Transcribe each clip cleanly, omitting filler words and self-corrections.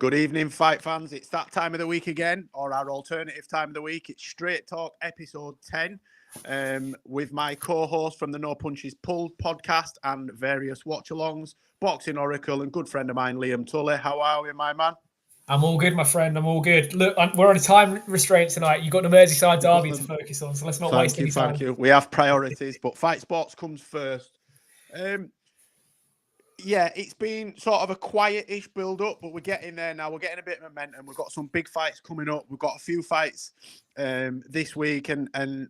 Good evening, fight fans. It's that time of the week again, or our alternative time of the week. It's Straight Talk episode 10 with my co-host from the No Punches Pulled podcast and various watch-alongs, Boxing Oracle and good friend of mine, Liam Tully. How are we, my man? I'm all good, my friend. I'm all good. Look, we're on a time restraint tonight. You've got the Merseyside derby to focus on, so let's not waste any time. Thank you. We have priorities, but fight sports comes first. Yeah, it's been sort of a quiet-ish build-up, but we're getting there now. We're getting a bit of momentum. We've got some big fights coming up. We've got a few fights this week, and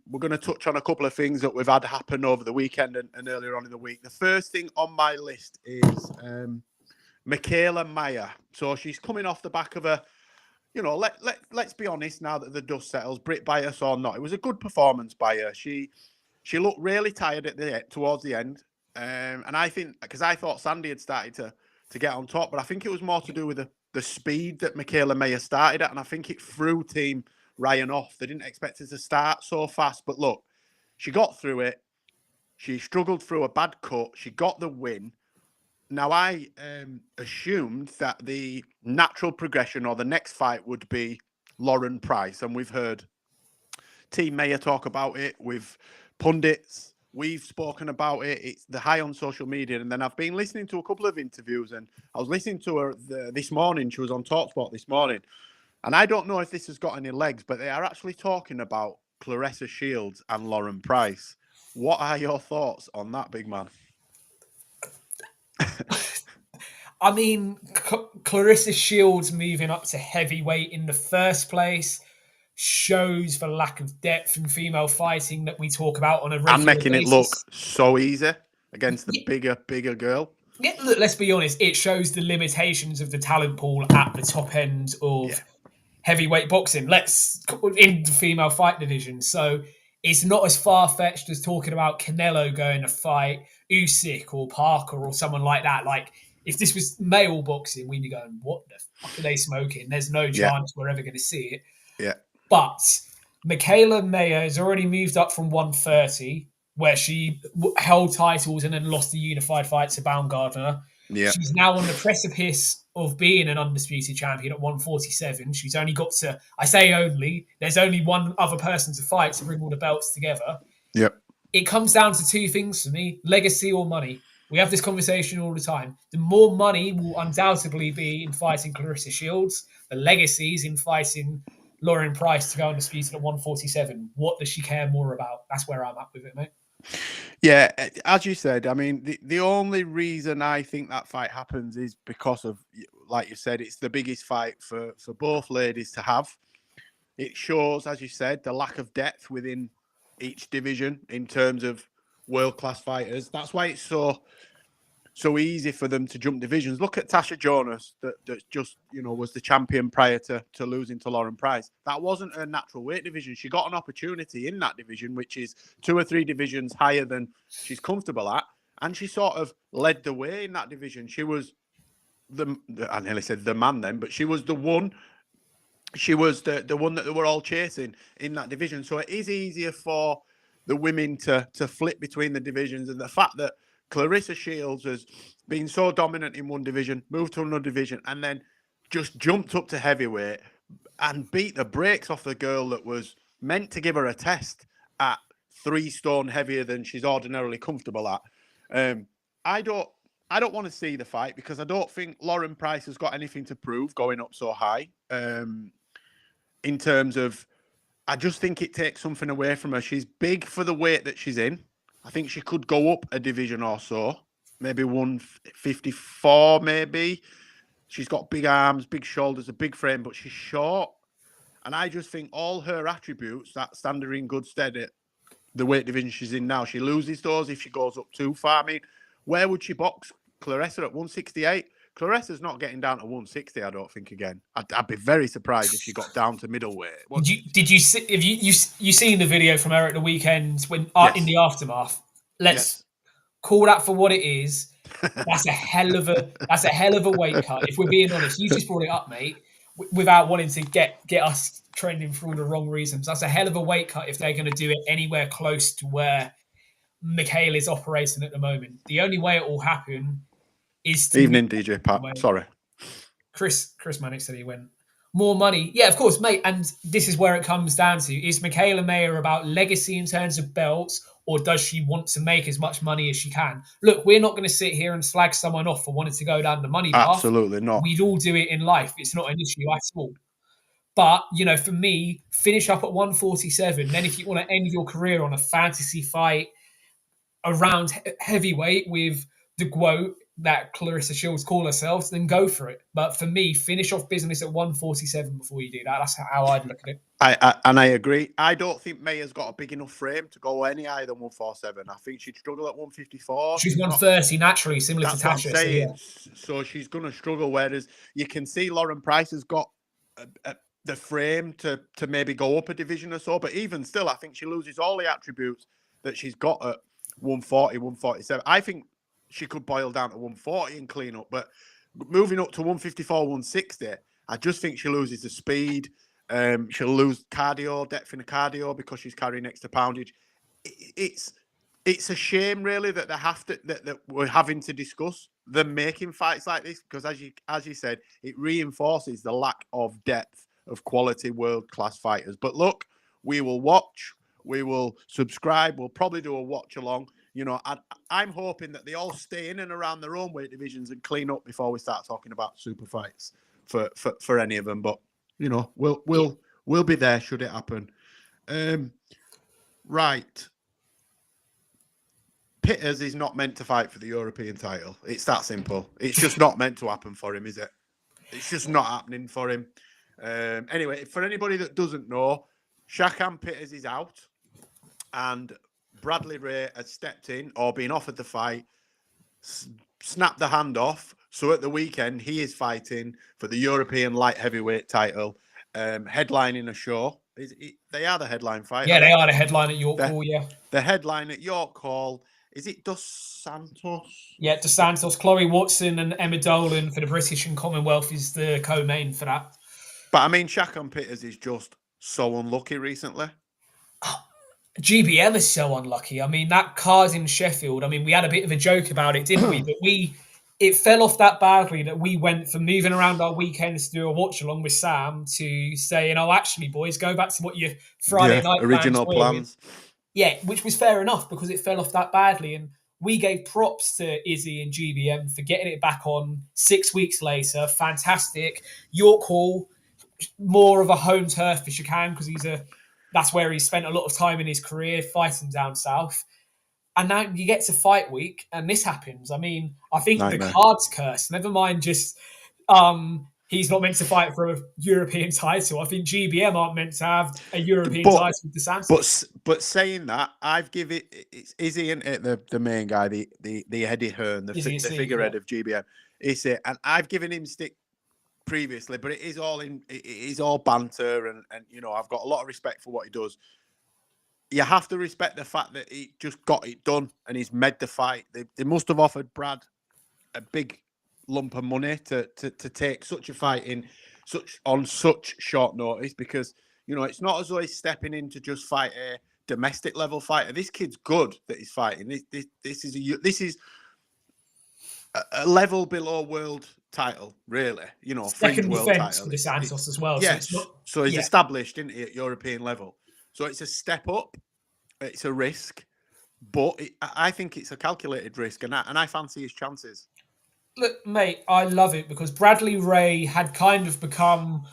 we're going to touch on a couple of things that we've had happen over the weekend and earlier on in the week. The first thing on my list is Michaela Mayer. So she's coming off the back of a, let's be honest now that the dust settles, Brit bias or not. It was a good performance by her. She looked really tired towards the end. And I think, because I thought Sandy had started to get on top, but I think it was more to do with the speed that Michaela Mayer started at, and I think it threw Team Ryan off. They didn't expect her to start so fast, but look, she got through it. She struggled through a bad cut. She got the win. Now, I assumed that the natural progression or the next fight would be Lauren Price, and we've heard Team Mayer talk about it with pundits. We've spoken about it. It's the high on social media. And then I've been listening to a couple of interviews, and I was listening to her this morning. She was on TalkSport this morning. And I don't know if this has got any legs, but they are actually talking about Claressa Shields and Lauren Price. What are your thoughts on that, big man? I mean, Claressa Shields moving up to heavyweight in the first place shows the lack of depth in female fighting that we talk about on a regular basis. And making it look so easy against the bigger girl. Yeah, look, let's be honest. It shows the limitations of the talent pool at the top end of heavyweight boxing. In the female fight division. So it's not as far-fetched as talking about Canelo going to fight Usyk or Parker or someone like that. Like, if this was male boxing, we'd be going, what the fuck are they smoking? There's no chance we're ever going to see it. Yeah. But Michaela Mayer has already moved up from 130, where she held titles and then lost the unified fight to Baumgardner. Yeah. She's now on the precipice of being an undisputed champion at 147. She's only got to, I say only, there's only one other person to fight to bring all the belts together. Yep. It comes down to two things for me, legacy or money. We have this conversation all the time. The more money will undoubtedly be in fighting Claressa Shields. The legacy is in fighting Lauren Price to go undisputed at 147. What does she care more about? That's where I'm at with it, mate. Yeah, as you said, I mean, the only reason I think that fight happens is because of, like you said, it's the biggest fight for both ladies to have. It shows, as you said, the lack of depth within each division in terms of world-class fighters. That's why it's so easy for them to jump divisions. Look at Tasha Jonas, that just, was the champion prior to losing to Lauren Price. That wasn't her natural weight division. She got an opportunity in that division, which is 2 or 3 divisions higher than she's comfortable at. And she sort of led the way in that division. She was I nearly said the man then, but she was the one. She was the one that they were all chasing in that division. So it is easier for the women to flip between the divisions. And the fact that Claressa Shields has been so dominant in one division, moved to another division, and then just jumped up to heavyweight and beat the brakes off the girl that was meant to give her a test at 3 stone heavier than she's ordinarily comfortable at. I don't want to see the fight because I don't think Lauren Price has got anything to prove going up so high. In terms of, I just think it takes something away from her. She's big for the weight that she's in. I think she could go up a division or so, maybe 154, maybe. She's got big arms, big shoulders, a big frame, but she's short. And I just think all her attributes that stand her in good stead at the weight division she's in now. She loses those if she goes up too far. I mean, where would she box Claressa at 168? Claressa's not getting down to 160, I don't think, again. I'd be very surprised if she got down to middleweight. Did you see? Have you seen the video from her at the weekend when in the aftermath? Let's call that for what it is. That's a hell of a weight cut. If we're being honest, you just brought it up, mate, without wanting to get us trending for all the wrong reasons. That's a hell of a weight cut if they're going to do it anywhere close to where Michaela is operating at the moment. The only way it will happen is to... Evening, DJ Pat. Sorry. Chris Mannix said he went, more money. Yeah, of course, mate. And this is where it comes down to. Is Michaela Mayer about legacy in terms of belts, or does she want to make as much money as she can? Look, we're not going to sit here and slag someone off for wanting to go down the money path. Absolutely not. We'd all do it in life. It's not an issue at all. But, for me, finish up at 147. Then if you want to end your career on a fantasy fight around heavyweight with the GWOAT that Clarissa Shields call herself, then go for it. But for me, finish off business at 147 before you do that. That's how I'd look at it. I agree. I don't think Mayer's got a big enough frame to go any higher than 147. I think she'd struggle at 154. She's 130 naturally, similar to Tasha. That's what I'm saying. So she's going to struggle, whereas you can see Lauren Price has got the frame to maybe go up a division or so. But even still, I think she loses all the attributes that she's got at 140, 147. I think she could boil down to 140 and clean up. But moving up to 154, 160, I just think she loses the speed. She'll lose cardio, depth in the cardio because she's carrying extra poundage. It's a shame, really, that that we're having to discuss them making fights like this, because as you said, it reinforces the lack of depth of quality world-class fighters. But look, we will watch, we will subscribe, we'll probably do a watch along. I'm hoping that they all stay in and around their own weight divisions and clean up before we start talking about super fights for any of them. But we'll be there should it happen. Right. Pitters is not meant to fight for the European title. It's that simple. It's just not meant to happen for him, is it? It's just not happening for him. Anyway, for anybody that doesn't know, Shakan Pitters is out, and Bradley Ray has stepped in or been offered the fight, snapped the hand off. So at the weekend, he is fighting for the European light heavyweight title, headlining a show. They are the headline fight. Yeah, they are the headline at York Hall, yeah. The headline at York Hall. Is it Dos Santos? Yeah, Dos Santos. Chloe Watson and Emma Dolan for the British and Commonwealth is the co-main for that. But I mean, Shakan Pitters is just so unlucky recently. GBM is so unlucky. I mean, that card in Sheffield, we had a bit of a joke about it, didn't we? But it fell off that badly that we went from moving around our weekends to do a watch along with Sam to saying, oh, actually, boys, go back to what your Friday night original plans. Yeah, which was fair enough because it fell off that badly. And we gave props to Izzy and GBM for getting it back on 6 weeks later. Fantastic. York Hall, more of a home turf for Shakan because that's where he spent a lot of time in his career fighting down south. And now you get to fight week and this happens. I think the card's cursed. Never mind just he's not meant to fight for a European title. I think GBM aren't meant to have a European title with DeSantis. But saying that, I've given it's Izzy and the main guy, the Eddie Hearn, the figurehead of GBM. Is it? And I've given him stick previously, but it is all banter and I've got a lot of respect for what he does. You have to respect the fact that he just got it done and he's made the fight. They must have offered Brad a big lump of money to take such a fight on such short notice, because it's not as though he's stepping in to just fight a domestic level fighter. This kid's good that he's fighting. This is a level below world title, really. Second world defense title for DeSantis as well. Yes, so he's established, isn't he, at European level. So it's a step up. It's a risk, but I think it's a calculated risk, and I fancy his chances. Look, mate, I love it because Bradley Ray had kind of become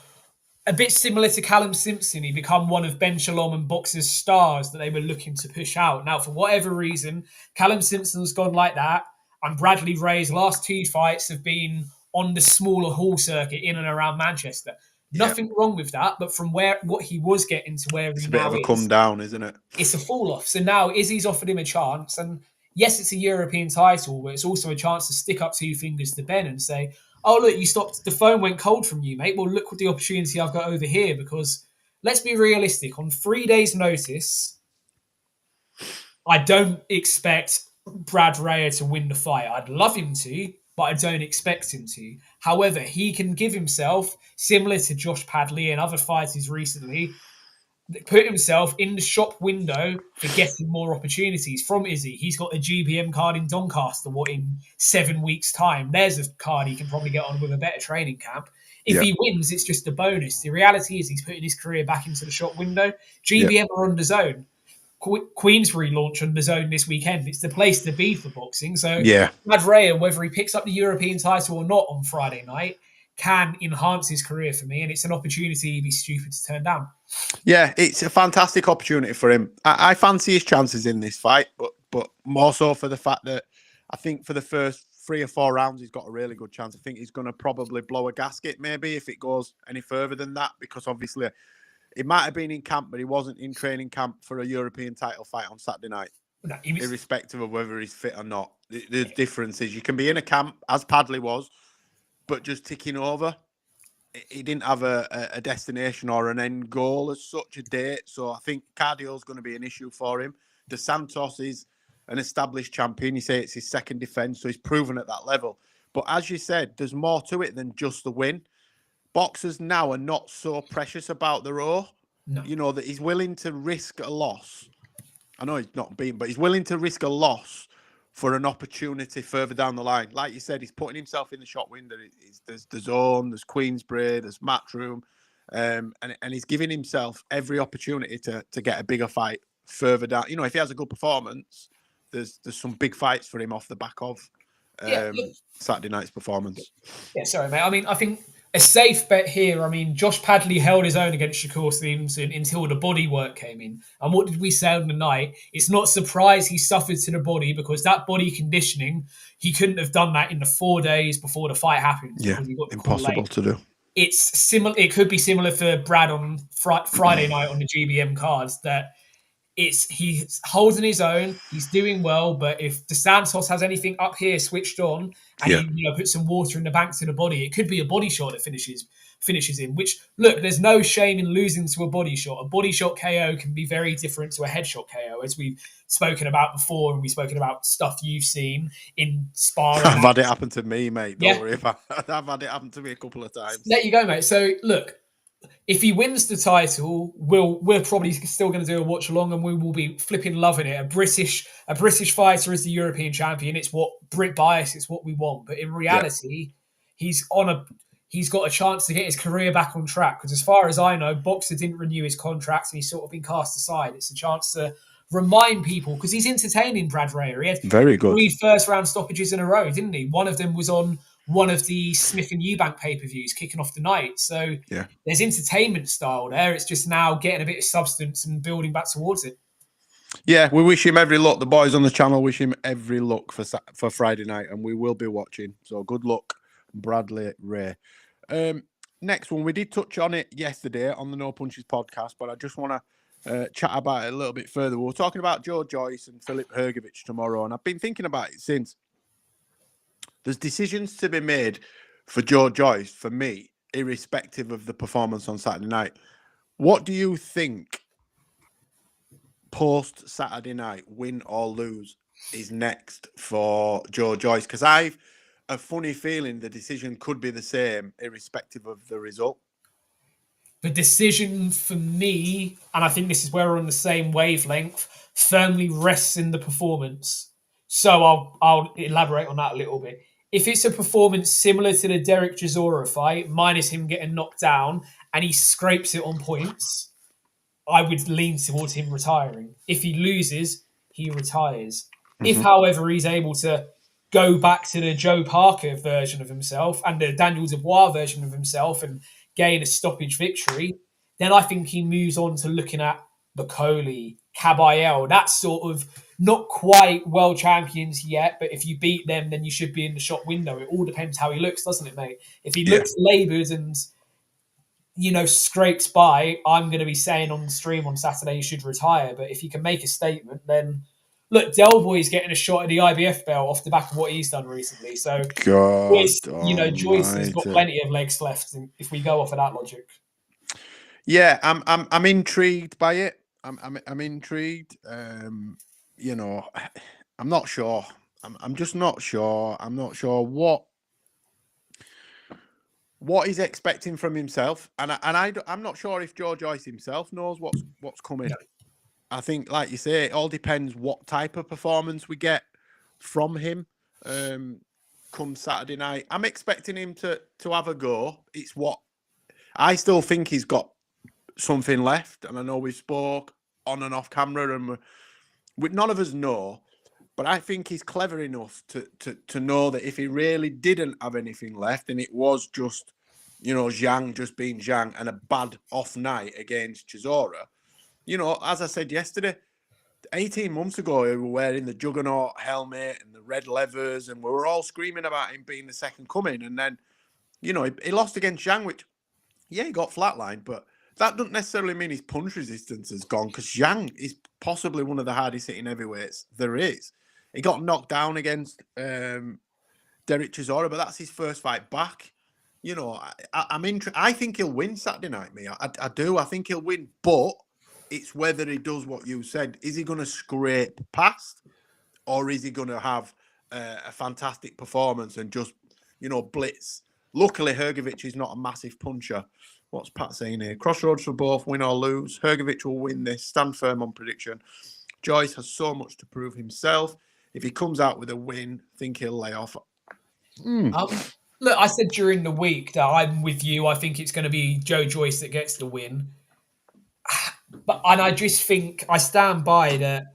a bit similar to Callum Simpson. He become one of Ben Shalom and Boxer's stars that they were looking to push out. Now, for whatever reason, Callum Simpson's gone like that, and Bradley Ray's last 2 fights have been on the smaller hall circuit in and around Manchester. Nothing wrong with that, but from what he was getting to where he now is, it's a bit of a come down, isn't it? It's a fall off. So now Izzy's offered him a chance, and yes, it's a European title, but it's also a chance to stick up 2 fingers to Ben and say, oh, look, you stopped. The phone went cold from you, mate. Well, look what the opportunity I've got over here, because let's be realistic. On 3 days' notice, I don't expect Brad Ray to win the fight. I'd love him to, but I don't expect him to. However, he can give himself, similar to Josh Padley and other fighters recently, put himself in the shop window for getting more opportunities from Izzy. He's got a GBM card in Doncaster, in 7 weeks' time. There's a card he can probably get on with a better training camp. If he wins, it's just a bonus. The reality is he's putting his career back into the shop window. GBM are on the zone. Queensbury launch on the zone this weekend. It's the place to be for boxing. So Brad Rea, whether he picks up the European title or not on Friday night, can enhance his career for me, and it's an opportunity he'd be stupid to turn down. Yeah, it's a fantastic opportunity for him. I fancy his chances in this fight, but more so for the fact that I think for the first 3 or 4 rounds, he's got a really good chance. I think he's going to probably blow a gasket maybe if it goes any further than that, because obviously he might have been in camp, but he wasn't in training camp for a European title fight on Saturday night, irrespective of whether he's fit or not. The difference is you can be in a camp, as Padley was, but just ticking over. He didn't have a destination or an end goal as such, a date. So I think cardio is going to be an issue for him. Dos Santos is an established champion. You say it's his second defence, so he's proven at that level. But as you said, there's more to it than just the win. Boxers now are not so precious about the raw. No. You know, that he's willing to risk a loss. I know he's not beaten, but he's willing to risk a loss for an opportunity further down the line. Like you said, he's putting himself in the shop window. There's the zone, there's Queensbury, there's Matchroom, and he's giving himself every opportunity to get a bigger fight further down. You know, if he has a good performance, there's some big fights for him off the back of Saturday night's performance. Yeah, sorry, mate. I mean, I think a safe bet here. I mean, Josh Padley held his own against Shakur Stevenson until the body work came in. And what did we say on the night? It's not a surprise he suffered to the body, because that body conditioning, he couldn't have done that in the 4 days before the fight happened. Yeah, impossible to do. It's similar. It could be similar for Brad on Friday night on the GBM cards, that he's holding his own, he's doing well, but if Dos Santos has anything up here switched on and he put some water in the banks of the body, it could be a body shot that finishes him. Which, look, there's no shame in losing to a body shot. A body shot KO can be very different to a headshot KO, as we've spoken about before, and we've spoken about stuff you've seen in sparring. I've had it happen to me, mate. Don't worry about it. I've had it happen to me a couple of times. There you go, mate. So, look, if he wins the title, we're probably still going to do a watch along, and we will be flipping loving it. A British fighter is the European champion. It's what Brit bias. It's what we want. But in reality, he's got a chance to get his career back on track. Because as far as I know, Boxer didn't renew his contract, and he's sort of been cast aside. It's a chance to remind people, because he's entertaining, Brad Rea. He had very good 3 first-round stoppages in a row, didn't he? One of them was on one of the Smith and Eubank pay-per-views kicking off the night. So there's entertainment style there. It's just now getting a bit of substance and building back towards it. Yeah, we wish him every luck. The boys on the channel wish him every luck for Friday night, and we will be watching. So good luck, Bradley Rea. Next one, we did touch on it yesterday on the No Punches podcast, but I just want to chat about it a little bit further. We were talking about Joe Joyce and Filip Hrgovic tomorrow, and I've been thinking about it since. There's decisions to be made for Joe Joyce, for me, irrespective of the performance on Saturday night. What do you think post-Saturday night, win or lose, is next for Joe Joyce? Because I've a funny feeling the decision could be the same, irrespective of the result. The decision for me, and I think this is where we're on the same wavelength, firmly rests in the performance. So I'll elaborate on that a little bit. If it's a performance similar to the Derek Chisora fight, minus him getting knocked down, and he scrapes it on points, I would lean towards him retiring. If he loses, he retires. If, however, he's able to go back to the Joe Parker version of himself and the Daniel Dubois version of himself and gain a stoppage victory, then I think he moves on to looking at Bacoli, Caballero, that sort of not quite world champions yet, but if you beat them, then you should be in the shop window. It all depends how he looks, doesn't it, mate? If he looks laboured and, scrapes by, I'm going to be saying on the stream on Saturday he should retire. But if he can make a statement, then look, Del Boy's getting a shot at the IBF belt off the back of what he's done recently. So, Joyce has got plenty of legs left if we go off of that logic. Yeah, I'm intrigued by it. I'm intrigued. I'm not sure. I'm just not sure. I'm not sure what he's expecting from himself, and I'm not sure if Joe Joyce himself knows what's coming. No. I think, like you say, it all depends what type of performance we get from him come Saturday night. I'm expecting him to have a go. It's what I still think he's got something left, and I know we spoke on and off camera, and none of us know. But I think he's clever enough to know that if he really didn't have anything left, and it was just, Zhang just being Zhang and a bad off night against Chisora, as I said yesterday, 18 months ago, he was wearing the Juggernaut helmet and the red levers, and we were all screaming about him being the second coming. And then, he lost against Zhang, which, yeah, he got flatlined, but that doesn't necessarily mean his punch resistance has gone, because Zhang is possibly one of the hardest hitting heavyweights there is. He got knocked down against Derek Chisora, but that's his first fight back. I think he'll win Saturday night, me. I do. I think he'll win, but it's whether he does what you said. Is he going to scrape past, or is he going to have a fantastic performance and just, blitz? Luckily, Hrgovic is not a massive puncher. What's Pat saying here? Crossroads for both, win or lose. Hrgovic will win this. Stand firm on prediction. Joyce has so much to prove himself. If he comes out with a win, I think he'll lay off. Look, I said during the week that I'm with you. I think it's going to be Joe Joyce that gets the win. And I just think I stand by that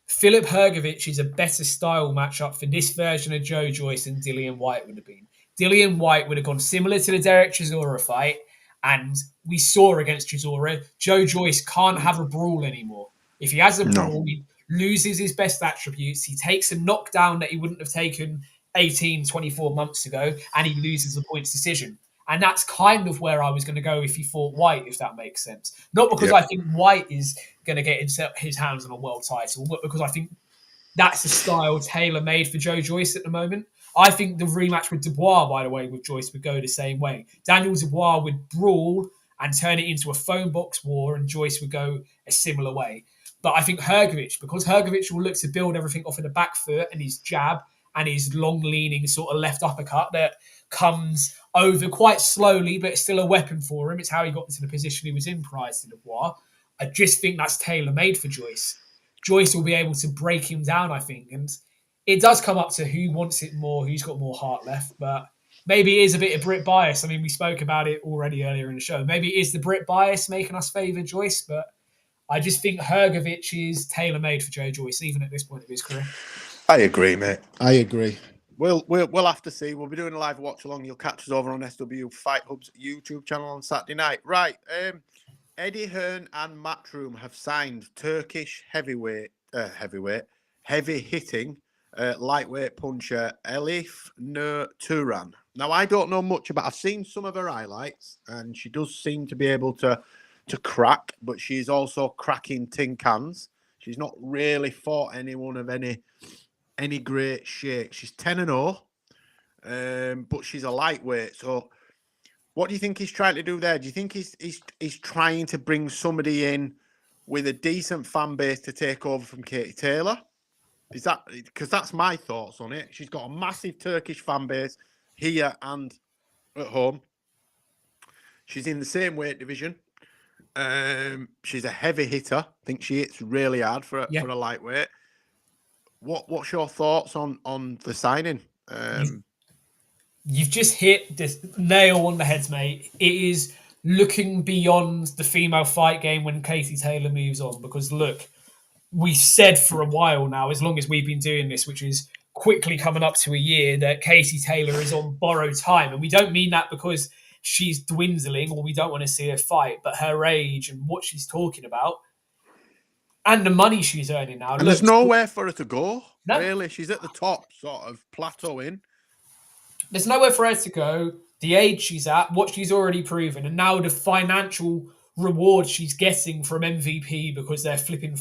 Filip Hrgovic is a better style matchup for this version of Joe Joyce than Dillian Whyte would have been. Dillian Whyte would have gone similar to the Derek Chisora fight, and we saw against Chisora, Joe Joyce can't have a brawl anymore. If he has a brawl, he loses his best attributes. He takes a knockdown that he wouldn't have taken 18, 24 months ago, and he loses the points decision. And that's kind of where I was going to go if he fought Whyte, if that makes sense. Not because I think Whyte is going to get his hands on a world title, but because I think that's a style tailor-made for Joe Joyce at the moment. I think the rematch with Dubois, by the way, with Joyce would go the same way. Daniel Dubois would brawl and turn it into a phone box war, and Joyce would go a similar way. But I think Hrgovic, because Hrgovic will look to build everything off of the back foot and his jab and his long-leaning sort of left uppercut that comes over quite slowly, but it's still a weapon for him. It's how he got into the position he was in prior to Dubois. I just think that's tailor-made for Joyce. Joyce will be able to break him down, I think. And it does come up to who wants it more, who's got more heart left. But maybe it is a bit of Brit bias. I mean, we spoke about it already earlier in the show. Maybe it is the Brit bias making us favour Joyce, but I just think Hrgovic is tailor-made for Joe Joyce, even at this point of his career. I agree, mate. I agree. We'll have to see. We'll be doing a live watch along. You'll catch us over on SW Fight Hub's YouTube channel on Saturday night. Right. Eddie Hearn and Matchroom have signed Turkish heavy hitting lightweight puncher Elif Nur Turan. Now, I don't know much about. I've seen some of her highlights, and she does seem to be able to crack, but she's also cracking tin cans. She's not really fought anyone of any great shake. She's 10-0, but she's a lightweight. So, what do you think he's trying to do there? Do you think he's trying to bring somebody in with a decent fan base to take over from Katie Taylor? Is that because that's my thoughts on it? She's got a massive Turkish fan base here and at home. She's in the same weight division. She's a heavy hitter. I think she hits really hard for a lightweight. What's your thoughts on the signing? You've just hit this nail on the head, mate. It is looking beyond the female fight game when Katie Taylor moves on. Because look, we've said for a while now, as long as we've been doing this, which is quickly coming up to a year, that Katie Taylor is on borrowed time. And we don't mean that because she's dwindling or we don't want to see her fight, but her age and what she's talking about and the money she's earning now. And there's nowhere for her to go, no. Really. She's at the top, sort of plateauing. There's nowhere for her to go. The age she's at, what she's already proven, and now the financial reward she's getting from MVP because they're flipping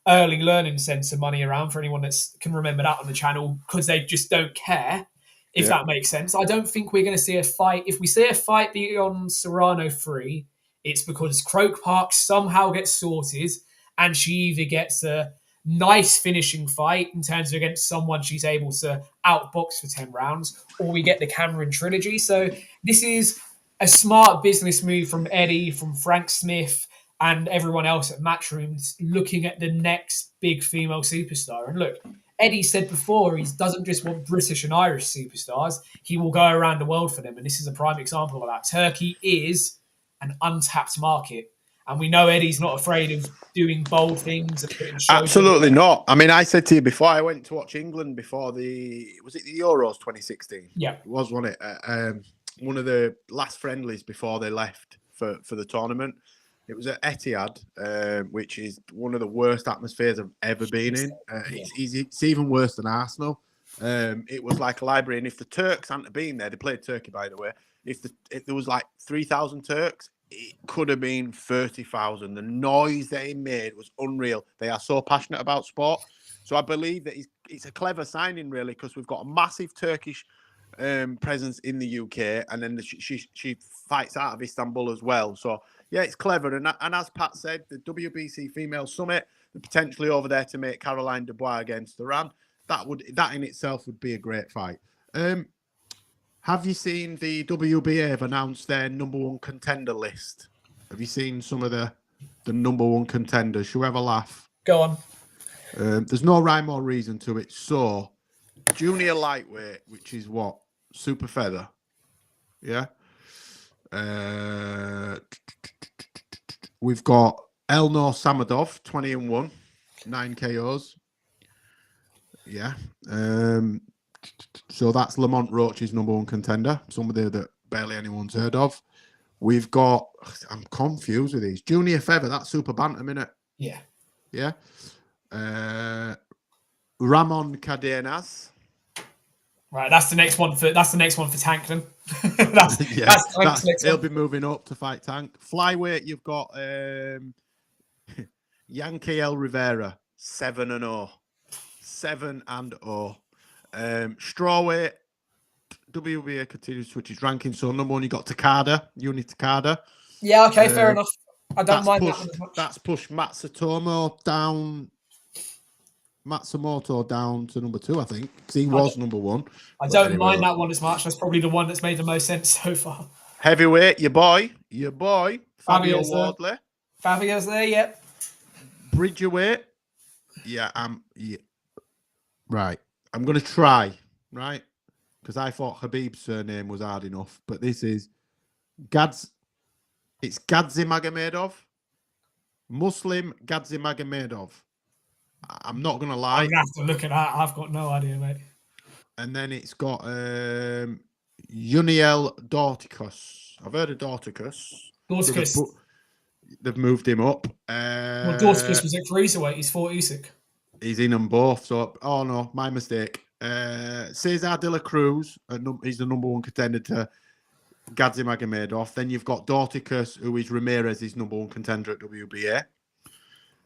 early learning centre money around for anyone that can remember that on the channel because they just don't care, if that makes sense. I don't think we're going to see a fight. If we see a fight beyond Serrano 3, it's because Croke Park somehow gets sorted and she either gets a nice finishing fight in terms of against someone she's able to outbox for 10 rounds, or we get the Cameron trilogy. So this is a smart business move from Eddie, from Frank Smith, and everyone else at Matchrooms looking at the next big female superstar. And look, Eddie said before he doesn't just want British and Irish superstars, he will go around the world for them. And this is a prime example of that. Turkey is an untapped market. And we know Eddie's not afraid of doing bold things and putting shows. Absolutely not. I mean, I said to you before, I went to watch England before was it the Euros 2016? Yeah. It was, wasn't it? One of the last friendlies before they left for the tournament. It was at Etihad, which is one of the worst atmospheres I've ever been in. It's even worse than Arsenal. It was like a library. And if the Turks hadn't been there, they played Turkey, by the way. If there was like 3,000 Turks, it could have been 30,000. The noise they made was unreal. They are so passionate about sport. So I believe that it's a clever signing, really, because we've got a massive Turkish presence in the UK, and then she fights out of Istanbul as well. So yeah, it's clever. And as Pat said, the WBC Female Summit, the potentially over there to make Caroline Dubois against Iran. That in itself would be a great fight. Have you seen the WBA have announced their #1 contender list? Have you seen some of the #1 contenders? Should we have a laugh? Go on. There's no rhyme or reason to it. So, junior lightweight, which is what? Super feather. Yeah. We've got Elnor Samadov, 20-1, 9 KOs. Yeah. So that's Lamont Roach's #1 contender, somebody that barely anyone's heard of. We've got, I'm confused with these. Junior feather, that's super bantam, innit? Yeah. Yeah. Ramon Cadenas. Right, that's the next one for Tank then. that's he'll be moving up to fight Tank. Flyweight, you've got Yankiel Rivera, 7-0. 7-0. Strawweight, WBA continues to switch his ranking. So #1, you got Takada, Uni Takada. Yeah, okay, fair enough. I don't mind that one as much. That's pushed Matsumoto down to #2, I think, because he was #1. I don't mind that one as much. That's probably the one that's made the most sense so far. Heavyweight, your boy, Fabio Wardley. Fabio's there, yep. Bridgerweight, right. I'm going to try, right? Because I thought Khabib's surname was hard enough, but this is it's Gadzhimagomedov. Muslim Gadzhimagomedov. I'm not going to lie. I'm going to have to look at that. I've got no idea, mate. And then it's got Uniel Dorticus. I've heard of Dorticus. They've moved him up. Well, Dorticus was at cruiserweight. He's fought Usyk. He's in them both. So, oh no, my mistake. Cesar de la Cruz, he's the #1 contender to Gadzhimagomedov. Then you've got Dorticus, who is Ramirez's #1 contender at WBA.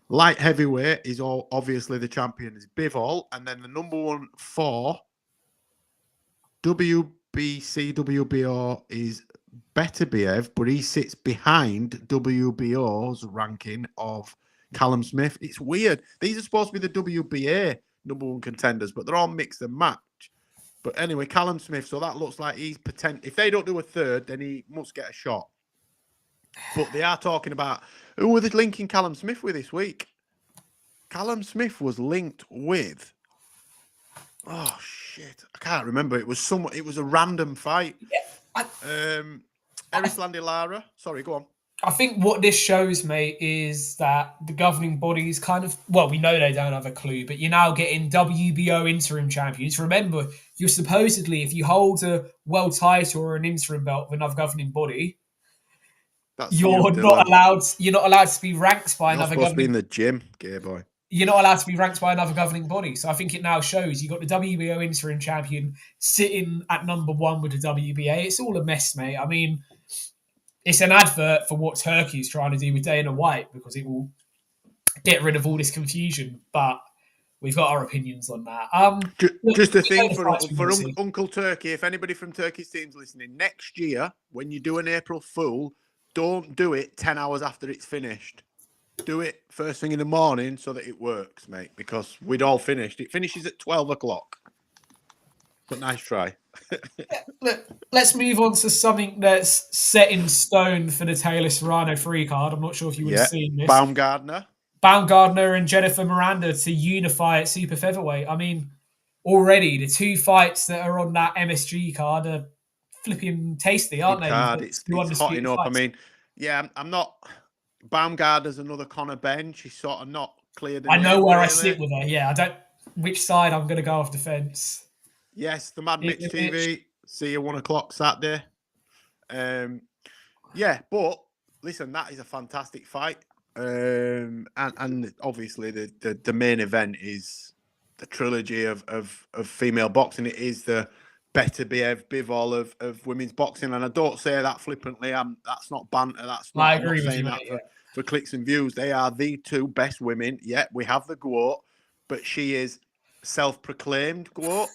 Light heavyweight is obviously the champion is Bivol, and then the #1 for WBC WBO is Beterbiev, but he sits behind WBO's ranking of Callum Smith. It's weird. These are supposed to be the WBA #1 contenders, but they're all mixed and match. But anyway, Callum Smith. So that looks like he's if they don't do a third, then he must get a shot. But they are talking about who were they linking Callum Smith with this week? Callum Smith was linked with. Oh shit! I can't remember. It was a random fight. Yeah, Erislandy Lara. Sorry, go on. I think what this shows, mate, is that the governing bodies kind of, well, we know they don't have a clue, but you're now getting WBO interim champions. Remember, you're supposedly, if you hold a world title or an interim belt with another governing body, you're not allowed to be ranked by another governing body. You're supposed to be in the gym, gay boy. You're not allowed to be ranked by another governing body. So I think it now shows you've got the WBO interim champion sitting at #1 with the WBA. It's all a mess, mate. I mean, it's an advert for what Turkey's trying to do with Dana White because it will get rid of all this confusion. But we've got our opinions on that. Just a thing for Uncle Turkey, if anybody from Turkey's team's listening, next year, when you do an April Fool, don't do it 10 hours after it's finished. do it first thing in the morning so that it works, mate, because we'd all finished. It finishes at 12 o'clock. But nice try. Let's move on to something that's set in stone for the Taylor Serrano free card. I'm not sure if you would have seen this. Baumgardner and Jennifer Miranda to unify at super featherweight. I mean, already the two fights that are on that MSG card are flipping tasty, aren't they? Card. It's hotting up. I mean, yeah, I'm not. Baumgardner's another Conor Ben. She's sort of not cleared. I know where I sit with her. Yeah, I don't. Which side I'm going to go off the fence. Yes, the Mad Mitch TV. See you 1 o'clock Saturday. Yeah, but listen, that is a fantastic fight. And obviously the main event is the trilogy of female boxing. It is the better Bivol of women's boxing, and I don't say that flippantly. That's not banter. That's not. I agree with you, that for clicks and views. They are the two best women. Yeah, we have the GOAT, but she is self-proclaimed GOAT.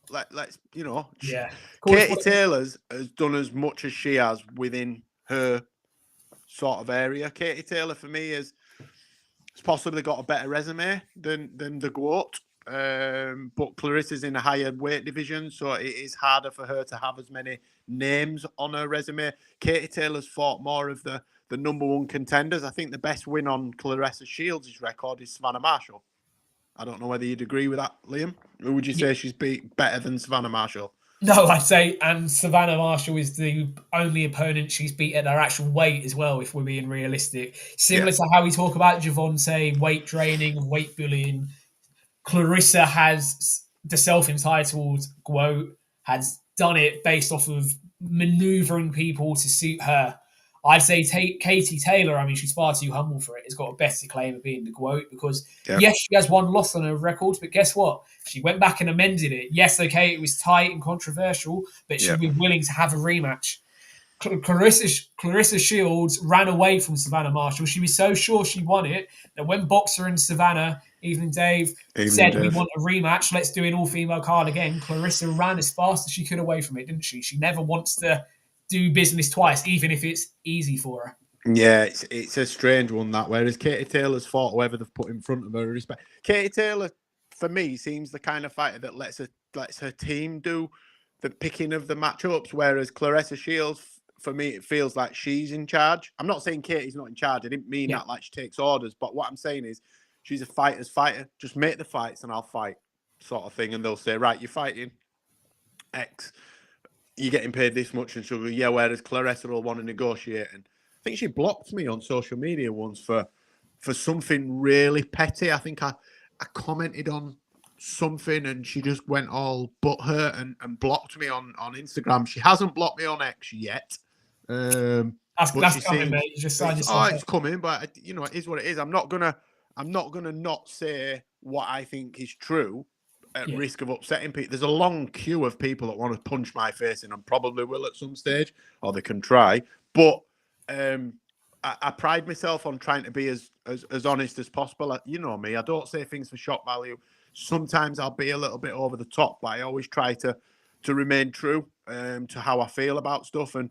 Let's yeah. Katie Taylor's has done as much as she has within her sort of area. Katie Taylor for me has possibly got a better resume than the GOAT. But Clarissa's in a higher weight division, so it is harder for her to have as many names on her resume. Katie Taylor's fought more of the number one contenders. I think the best win on Claressa Shields' record is Savannah Marshall. I don't know whether you'd agree with that, Liam. Or would you say she's beat better than Savannah Marshall? No, I'd say, and Savannah Marshall is the only opponent she's beat at her actual weight as well, if we're being realistic. Similar to how we talk about Javonte, weight draining, weight bullying, Clarissa has the self-entitled quote, has done it based off of maneuvering people to suit her. I'd say Katie Taylor, I mean, she's far too humble for it, has got a better claim of being the GOAT because, yes, she has one loss on her record, but guess what? She went back and amended it. Yes, okay, it was tight and controversial, but she'd be willing to have a rematch. Clarissa Shields ran away from Savannah Marshall. She was so sure she won it that when Boxer and Savannah, Evening Dave, said, we want a rematch, let's do an all-female card again, Clarissa ran as fast as she could away from it, didn't she? She never wants to do business twice, even if it's easy for her. Yeah, it's a strange one, that. Whereas Katie Taylor's fought whoever they've put in front of her. Respect. Katie Taylor, for me, seems the kind of fighter that lets her team do the picking of the matchups. Whereas Claressa Shields, for me, it feels like she's in charge. I'm not saying Katie's not in charge. I didn't mean that like she takes orders. But what I'm saying is she's a fighter's fighter. Just make the fights and I'll fight, sort of thing. And they'll say, right, you're fighting X. You're getting paid this much, and she'll go, yeah, whereas Claressa will want to negotiate. And I think she blocked me on social media once for something really petty. I think I commented on something and she just went all butthurt and blocked me on Instagram. She hasn't blocked me on X yet. That's coming, mate. You just signed yourself. It's coming, but it is what it is. I'm not gonna not say what I think is true at risk of upsetting people. There's a long queue of people that want to punch my face in and probably will at some stage, or they can try. But I pride myself on trying to be as honest as possible. You know me, I don't say things for shock value. Sometimes I'll be a little bit over the top, but I always try to remain true to how I feel about stuff. And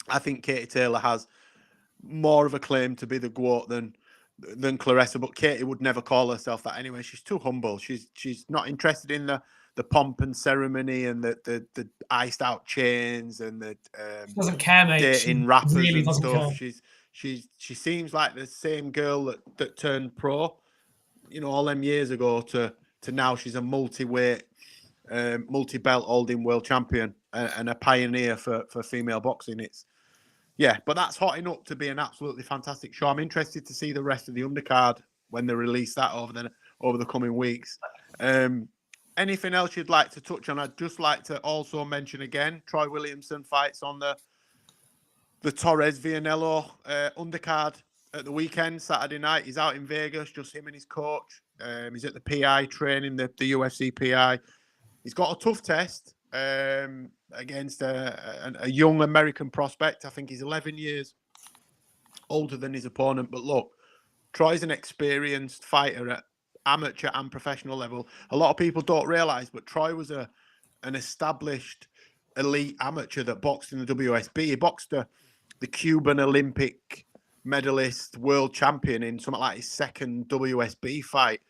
I think Katie Taylor has more of a claim to be the GOAT than Claressa, but Katie would never call herself that anyway. She's too humble. She's not interested in the pomp and ceremony and the iced out chains and the she doesn't care, mate. Dating rappers really and stuff. Care. She seems like the same girl that turned pro, all them years ago to now. She's a multi-weight, multi-belt holding world champion and a pioneer for female boxing. But that's hotting up to be an absolutely fantastic show. I'm interested to see the rest of the undercard when they release that over the coming weeks. Anything else you'd like to touch on? I'd just like to also mention again, Troy Williamson fights on the Torres Vianello undercard at the weekend, Saturday night. He's out in Vegas, just him and his coach. He's at the PI training, the UFC PI. He's got a tough test against a young American prospect. I think he's 11 years older than his opponent. But look, Troy's an experienced fighter at amateur and professional level. A lot of people don't realise, but Troy was an established elite amateur that boxed in the WSB. He boxed the Cuban Olympic medalist, world champion in something like his second WSB fight.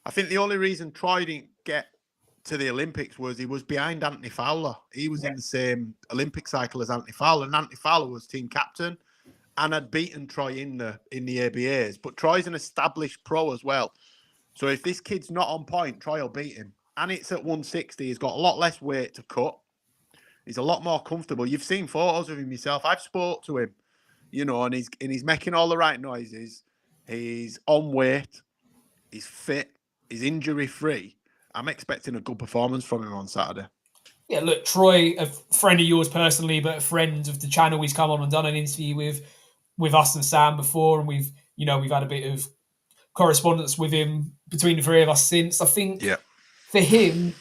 I think the only reason Troy didn't get to the Olympics was he was behind Anthony Fowler. He was in the same Olympic cycle as Anthony Fowler, and Anthony Fowler was team captain and had beaten Troy in the ABAs. But Troy's an established pro as well. So if this kid's not on point, Troy will beat him. And it's at 160. He's got a lot less weight to cut. He's a lot more comfortable. You've seen photos of him yourself. I've spoke to him, and he's making all the right noises. He's on weight. He's fit. He's injury-free. I'm expecting a good performance from him on Saturday. Yeah, look, Troy, a friend of yours personally, but a friend of the channel. He's come on and done an interview with us and Sam before, and we've had a bit of correspondence with him between the three of us since. I think for him,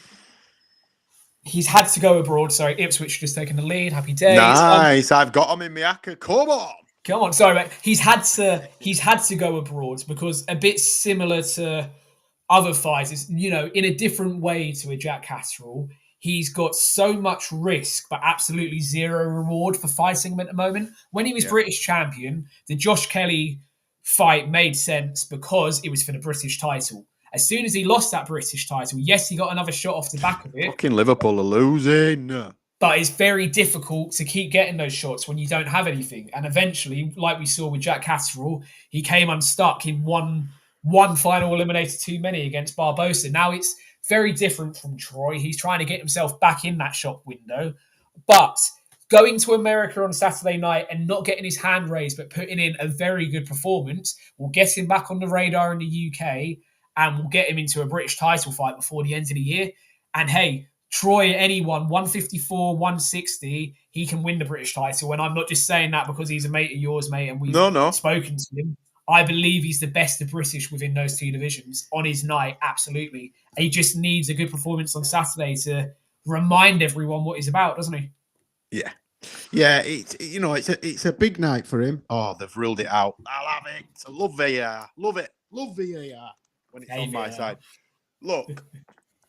he's had to go abroad. Sorry, Ipswich just taking the lead. Happy days. Nice. I've got him in my acca. Come on. Sorry, mate. He's had to go abroad because a bit similar to other fighters, in a different way to a Jack Catterall, he's got so much risk but absolutely zero reward for fighting him at the moment. When he was British champion, the Josh Kelly fight made sense because it was for the British title. As soon as he lost that British title, yes, he got another shot off the back of it. Fucking Liverpool are losing. But it's very difficult to keep getting those shots when you don't have anything. And eventually, like we saw with Jack Catterall, he came unstuck in one final eliminator too many against Barbosa. Now it's very different from Troy. He's trying to get himself back in that shop window. But going to America on Saturday night and not getting his hand raised, but putting in a very good performance will get him back on the radar in the UK and will get him into a British title fight before the end of the year. And hey, Troy, anyone, 154, 160, he can win the British title. And I'm not just saying that because he's a mate of yours, mate, and we've spoken to him. I believe he's the best of British within those two divisions on his night, absolutely. He just needs a good performance on Saturday to remind everyone what he's about, doesn't he? Yeah. Yeah, it's a big night for him. Oh, they've ruled it out. I love it. I love VAR. Love it. Love VAR when it's on my side. Look,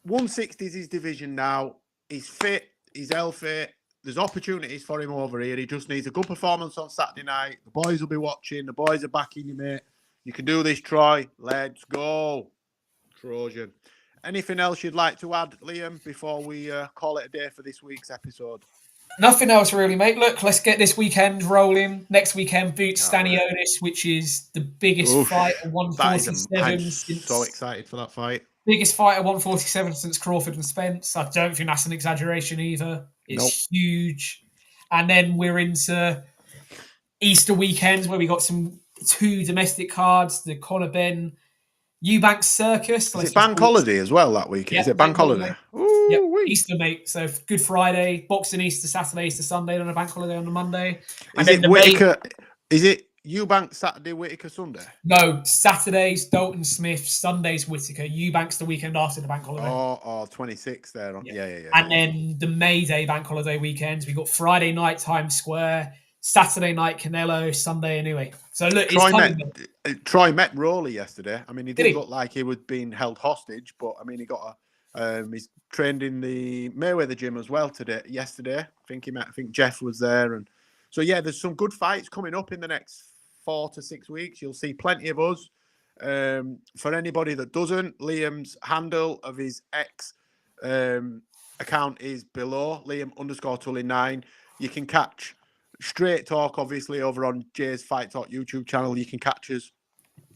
160 is his division now. He's fit. He's healthy. There's opportunities for him over here. He just needs a good performance on Saturday night. The boys will be watching. The boys are backing you, mate. You can do this, Troy. Let's go. Trojan. Anything else you'd like to add, Liam, before we call it a day for this week's episode? Nothing else really, mate. Look, let's get this weekend rolling. Next weekend, Boots Stanionis, which is the biggest fight at 147. I'm so excited for that fight. Biggest fight at 147 since Crawford and Spence. I don't think that's an exaggeration either. It's huge. And then we're into Easter weekends where we got two domestic cards, the Conor Benn Eubanks Circus. Is it bank holiday as well that weekend? Yeah, is it bank holiday? Yep. Easter, mate. So Good Friday, Boxing Easter Saturday, Easter Sunday, on a bank holiday on the Monday. And is it Whitaker? Is it Eubanks Saturday, Whitaker Sunday? No, Saturdays Dalton Smith, Sundays Whitaker, Eubanks the weekend after the bank holiday. Oh, 26 there. Yeah. And then the May Day bank holiday weekends, we got Friday night Times Square, Saturday night Canelo, Sunday anyway. So look, Troy met Rowley yesterday. I mean, he did look like he was being held hostage, but I mean, he got he's trained in the Mayweather gym as well yesterday. I think Jeff was there, and so yeah, there's some good fights coming up in the next 4 to 6 weeks. You'll see plenty of us. For anybody that doesn't, Liam's handle of his X account is below, Liam_Tully9. You can catch Straight Talk, obviously, over on Jay's Fight Talk YouTube channel. You can catch us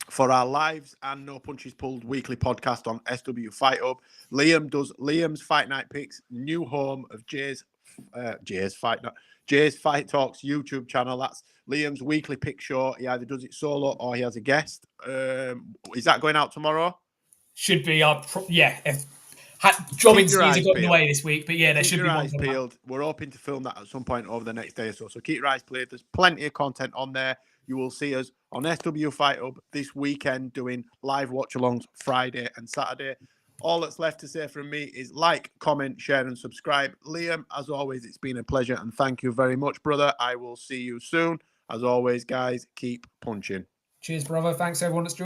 for our lives and No Punches Pulled weekly podcast on SW Fight Hub. Liam does Liam's Fight Night Picks, new home of Jay's Fight Talks YouTube channel. That's Liam's weekly pick show. He either does it solo or he has a guest. Is that going out tomorrow? Should be. Job interviews have got in the way this week, but yeah, there should be one. Peeled. We're hoping to film that at some point over the next day or so. So keep your eyes peeled. There's plenty of content on there. You will see us on SW Fight Hub this weekend doing live watch-alongs Friday and Saturday. All that's left to say from me is like, comment, share, and subscribe. Liam, as always, it's been a pleasure, and thank you very much, brother. I will see you soon. As always, guys, keep punching. Cheers, brother. Thanks, everyone that's joined.